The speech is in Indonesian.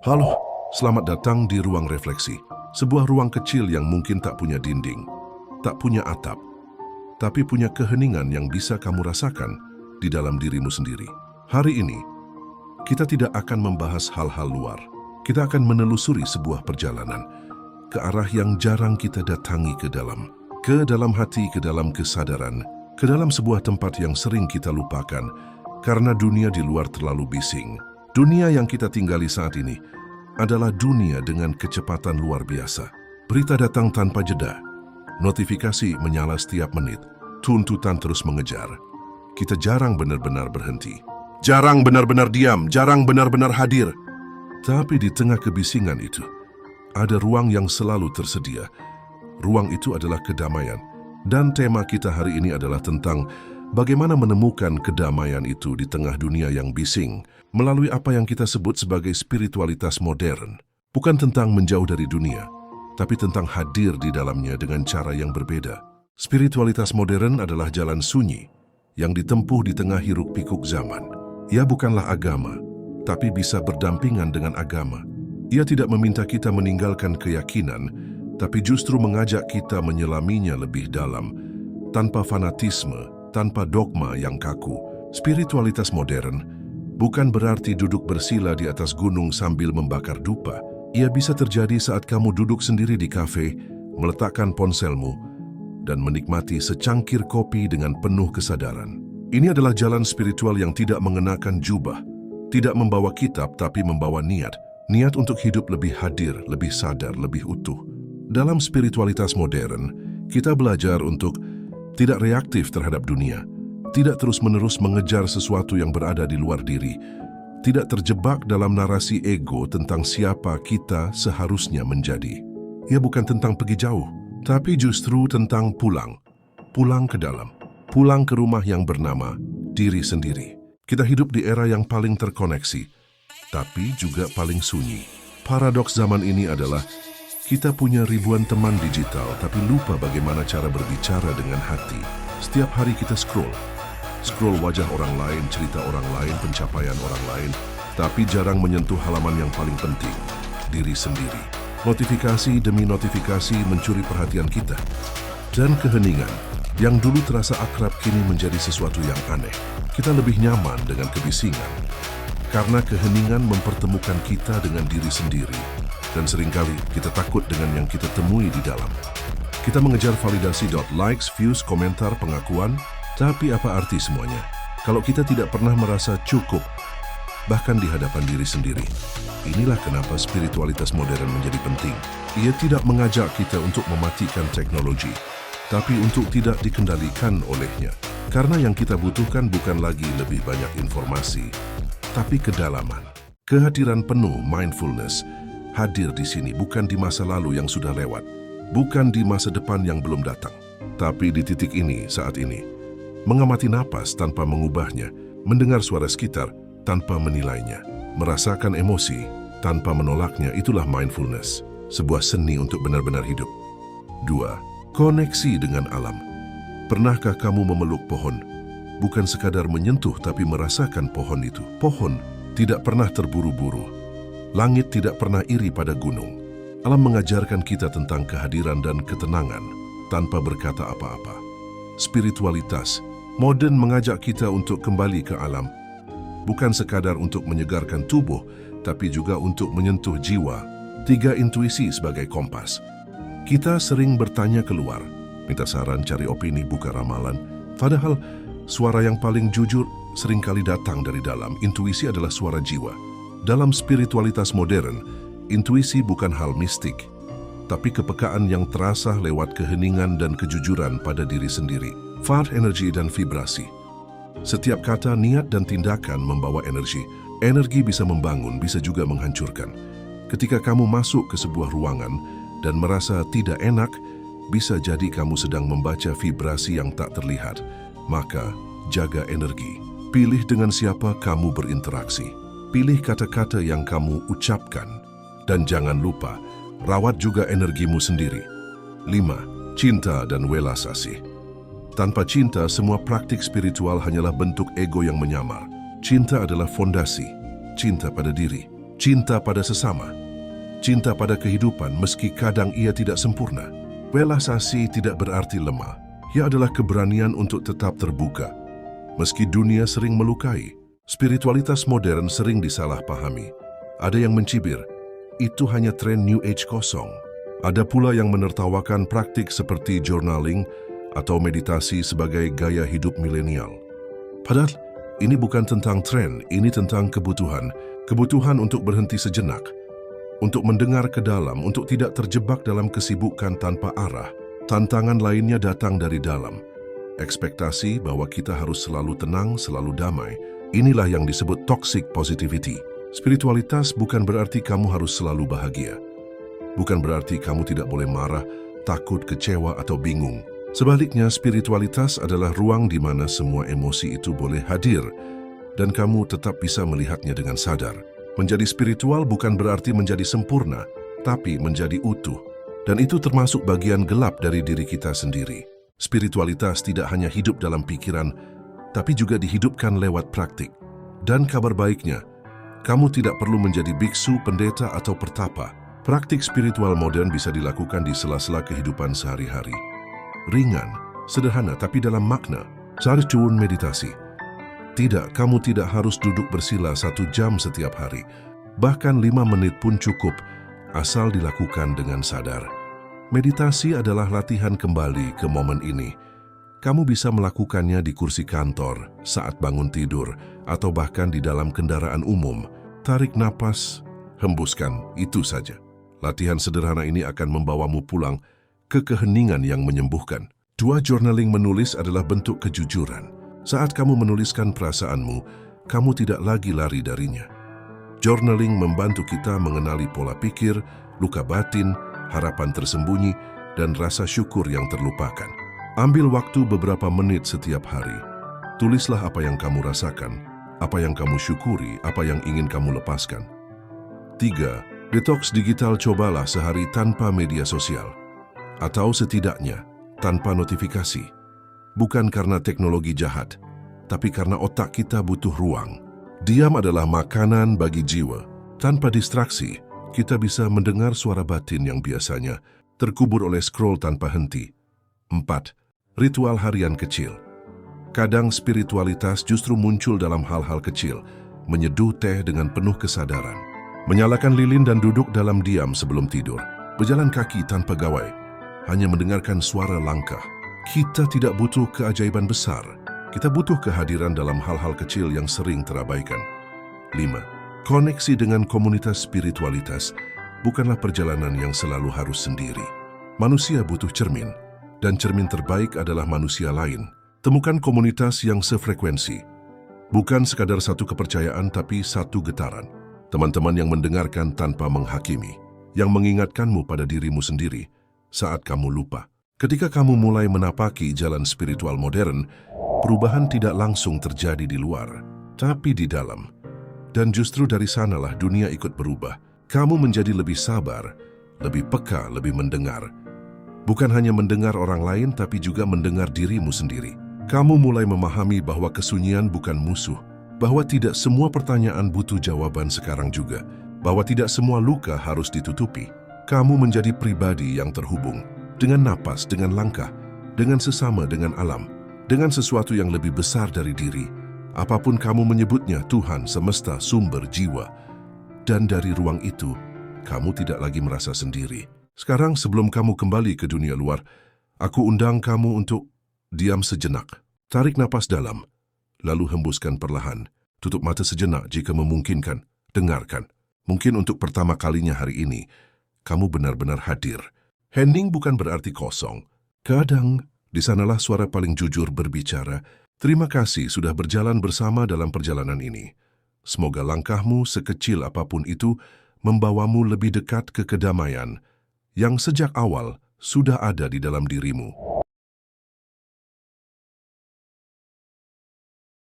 Halo, selamat datang di Ruang Refleksi. Sebuah ruang kecil yang mungkin tak punya dinding, tak punya atap, tapi punya keheningan yang bisa kamu rasakan di dalam dirimu sendiri. Hari ini, kita tidak akan membahas hal-hal luar. Kita akan menelusuri sebuah perjalanan ke arah yang jarang kita datangi ke dalam hati, ke dalam kesadaran, ke dalam sebuah tempat yang sering kita lupakan karena dunia di luar terlalu bising. Dunia yang kita tinggali saat ini adalah dunia dengan kecepatan luar biasa. Berita datang tanpa jeda, notifikasi menyala setiap menit, tuntutan terus mengejar. Kita jarang benar-benar berhenti, jarang benar-benar diam, jarang benar-benar hadir. Tapi di tengah kebisingan itu, ada ruang yang selalu tersedia. Ruang itu adalah kedamaian. Dan tema kita hari ini adalah tentang bagaimana menemukan kedamaian itu di tengah dunia yang bising melalui apa yang kita sebut sebagai spiritualitas modern. Bukan tentang menjauh dari dunia, tapi tentang hadir di dalamnya dengan cara yang berbeda. Spiritualitas modern adalah jalan sunyi yang ditempuh di tengah hiruk-pikuk zaman. Ia bukanlah agama, tapi bisa berdampingan dengan agama. Ia tidak meminta kita meninggalkan keyakinan, tapi justru mengajak kita menyelaminya lebih dalam, tanpa fanatisme, tanpa dogma yang kaku. Spiritualitas modern bukan berarti duduk bersila di atas gunung sambil membakar dupa. Ia bisa terjadi saat kamu duduk sendiri di kafe, meletakkan ponselmu, dan menikmati secangkir kopi dengan penuh kesadaran. Ini adalah jalan spiritual yang tidak mengenakan jubah, tidak membawa kitab tapi membawa niat. Niat untuk hidup lebih hadir, lebih sadar, lebih utuh. Dalam spiritualitas modern, kita belajar untuk tidak reaktif terhadap dunia, tidak terus-menerus mengejar sesuatu yang berada di luar diri, tidak terjebak dalam narasi ego tentang siapa kita seharusnya menjadi. Ia bukan tentang pergi jauh, tapi justru tentang pulang ke dalam, pulang ke rumah yang bernama diri sendiri. Kita hidup di era yang paling terkoneksi, tapi juga paling sunyi. Paradoks zaman ini adalah kita punya ribuan teman digital, tapi lupa bagaimana cara berbicara dengan hati. Setiap hari kita scroll wajah orang lain, cerita orang lain, pencapaian orang lain, tapi jarang menyentuh halaman yang paling penting, diri sendiri. Notifikasi demi notifikasi mencuri perhatian kita. Dan keheningan, yang dulu terasa akrab kini menjadi sesuatu yang aneh. Kita lebih nyaman dengan kebisingan, karena keheningan mempertemukan kita dengan diri sendiri. Dan seringkali kita takut dengan yang kita temui di dalam. Kita mengejar validasi likes, views, komentar, pengakuan. Tapi apa arti semuanya kalau kita tidak pernah merasa cukup, bahkan di hadapan diri sendiri? Inilah kenapa spiritualitas modern menjadi penting. Ia tidak mengajak kita untuk mematikan teknologi, tapi untuk tidak dikendalikan olehnya. Karena yang kita butuhkan bukan lagi lebih banyak informasi, tapi kedalaman. Kehadiran penuh mindfulness hadir di sini bukan di masa lalu yang sudah lewat, bukan di masa depan yang belum datang, tapi di titik ini, saat ini. Mengamati napas tanpa mengubahnya, mendengar suara sekitar tanpa menilainya, merasakan emosi tanpa menolaknya, itulah mindfulness, sebuah seni untuk benar-benar hidup. 2. Koneksi dengan alam. Pernahkah kamu memeluk pohon? Bukan sekadar menyentuh tapi merasakan pohon itu. Pohon tidak pernah terburu-buru. Langit tidak pernah iri pada gunung. Alam mengajarkan kita tentang kehadiran dan ketenangan tanpa berkata apa-apa. Spiritualitas modern mengajak kita untuk kembali ke alam, bukan sekadar untuk menyegarkan tubuh, tapi juga untuk menyentuh jiwa. 3. Intuisi sebagai kompas. Kita sering bertanya keluar, minta saran, cari opini, buka ramalan. Padahal, suara yang paling jujur seringkali datang dari dalam. Intuisi adalah suara jiwa. Dalam spiritualitas modern, intuisi bukan hal mistik, tapi kepekaan yang terasa lewat keheningan dan kejujuran pada diri sendiri. 4. Energi dan vibrasi. Setiap kata, niat, dan tindakan membawa energi. Energi bisa membangun, bisa juga menghancurkan. Ketika kamu masuk ke sebuah ruangan dan merasa tidak enak, bisa jadi kamu sedang membaca vibrasi yang tak terlihat. Maka, jaga energi. Pilih dengan siapa kamu berinteraksi. Pilih kata-kata yang kamu ucapkan. Dan jangan lupa, rawat juga energimu sendiri. 5. Cinta dan welas asih. Tanpa cinta, semua praktik spiritual hanyalah bentuk ego yang menyamar. Cinta adalah fondasi, cinta pada diri, cinta pada sesama, cinta pada kehidupan meski kadang ia tidak sempurna. Belasasi tidak berarti lemah, ia adalah keberanian untuk tetap terbuka. Meski dunia sering melukai, spiritualitas modern sering disalahpahami. Ada yang mencibir, itu hanya tren New Age kosong. Ada pula yang menertawakan praktik seperti journaling atau meditasi sebagai gaya hidup milenial. Padahal ini bukan tentang tren, ini tentang kebutuhan. Kebutuhan untuk berhenti sejenak, untuk mendengar ke dalam, untuk tidak terjebak dalam kesibukan tanpa arah. Tantangan lainnya datang dari dalam. Ekspektasi bahwa kita harus selalu tenang, selalu damai. Inilah yang disebut toxic positivity. Spiritualitas bukan berarti kamu harus selalu bahagia. Bukan berarti kamu tidak boleh marah, takut, kecewa, atau bingung. Sebaliknya, spiritualitas adalah ruang di mana semua emosi itu boleh hadir dan kamu tetap bisa melihatnya dengan sadar. Menjadi spiritual bukan berarti menjadi sempurna, tapi menjadi utuh. Dan itu termasuk bagian gelap dari diri kita sendiri. Spiritualitas tidak hanya hidup dalam pikiran, tapi juga dihidupkan lewat praktik. Dan kabar baiknya, kamu tidak perlu menjadi biksu, pendeta, atau pertapa. Praktik spiritual modern bisa dilakukan di sela-sela kehidupan sehari-hari. Ringan, sederhana, tapi dalam makna. Cari cuun meditasi. Tidak, kamu tidak harus duduk bersila 1 jam setiap hari. Bahkan 5 menit pun cukup, asal dilakukan dengan sadar. Meditasi adalah latihan kembali ke momen ini. Kamu bisa melakukannya di kursi kantor, saat bangun tidur, atau bahkan di dalam kendaraan umum. Tarik napas, hembuskan, itu saja. Latihan sederhana ini akan membawamu pulang ke keheningan yang menyembuhkan. 2. Journaling menulis adalah bentuk kejujuran. Saat kamu menuliskan perasaanmu, kamu tidak lagi lari darinya. Journaling membantu kita mengenali pola pikir, luka batin, harapan tersembunyi, dan rasa syukur yang terlupakan. Ambil waktu beberapa menit setiap hari. Tulislah apa yang kamu rasakan, apa yang kamu syukuri, apa yang ingin kamu lepaskan. 3. Detox digital. Cobalah sehari tanpa media sosial. Atau setidaknya tanpa notifikasi. Bukan karena teknologi jahat, tapi karena otak kita butuh ruang. Diam adalah makanan bagi jiwa. Tanpa distraksi, kita bisa mendengar suara batin yang biasanya terkubur oleh scroll tanpa henti. 4. Ritual harian kecil. Kadang spiritualitas justru muncul dalam hal-hal kecil. Menyeduh teh dengan penuh kesadaran. Menyalakan lilin dan duduk dalam diam sebelum tidur. Berjalan kaki tanpa gawai. Hanya mendengarkan suara langkah. Kita tidak butuh keajaiban besar. Kita butuh kehadiran dalam hal-hal kecil yang sering terabaikan. 5. Koneksi dengan komunitas spiritualitas bukanlah perjalanan yang selalu harus sendiri. Manusia butuh cermin, dan cermin terbaik adalah manusia lain. Temukan komunitas yang sefrekuensi. Bukan sekadar satu kepercayaan, tapi satu getaran. Teman-teman yang mendengarkan tanpa menghakimi, yang mengingatkanmu pada dirimu sendiri saat kamu lupa. Ketika kamu mulai menapaki jalan spiritual modern, perubahan tidak langsung terjadi di luar, tapi di dalam. Dan justru dari sanalah dunia ikut berubah. Kamu menjadi lebih sabar, lebih peka, lebih mendengar. Bukan hanya mendengar orang lain, tapi juga mendengar dirimu sendiri. Kamu mulai memahami bahwa kesunyian bukan musuh, bahwa tidak semua pertanyaan butuh jawaban sekarang juga, bahwa tidak semua luka harus ditutupi. Kamu menjadi pribadi yang terhubung dengan napas, dengan langkah, dengan sesama, dengan alam, dengan sesuatu yang lebih besar dari diri. Apapun kamu menyebutnya, Tuhan, semesta, sumber, jiwa. Dan dari ruang itu, kamu tidak lagi merasa sendiri. Sekarang sebelum kamu kembali ke dunia luar, aku undang kamu untuk diam sejenak. Tarik napas dalam, lalu hembuskan perlahan. Tutup mata sejenak jika memungkinkan. Dengarkan. Mungkin untuk pertama kalinya hari ini, kamu benar-benar hadir. Hening bukan berarti kosong. Kadang, di sanalah suara paling jujur berbicara. Terima kasih sudah berjalan bersama dalam perjalanan ini. Semoga langkahmu sekecil apapun itu membawamu lebih dekat ke kedamaian yang sejak awal sudah ada di dalam dirimu.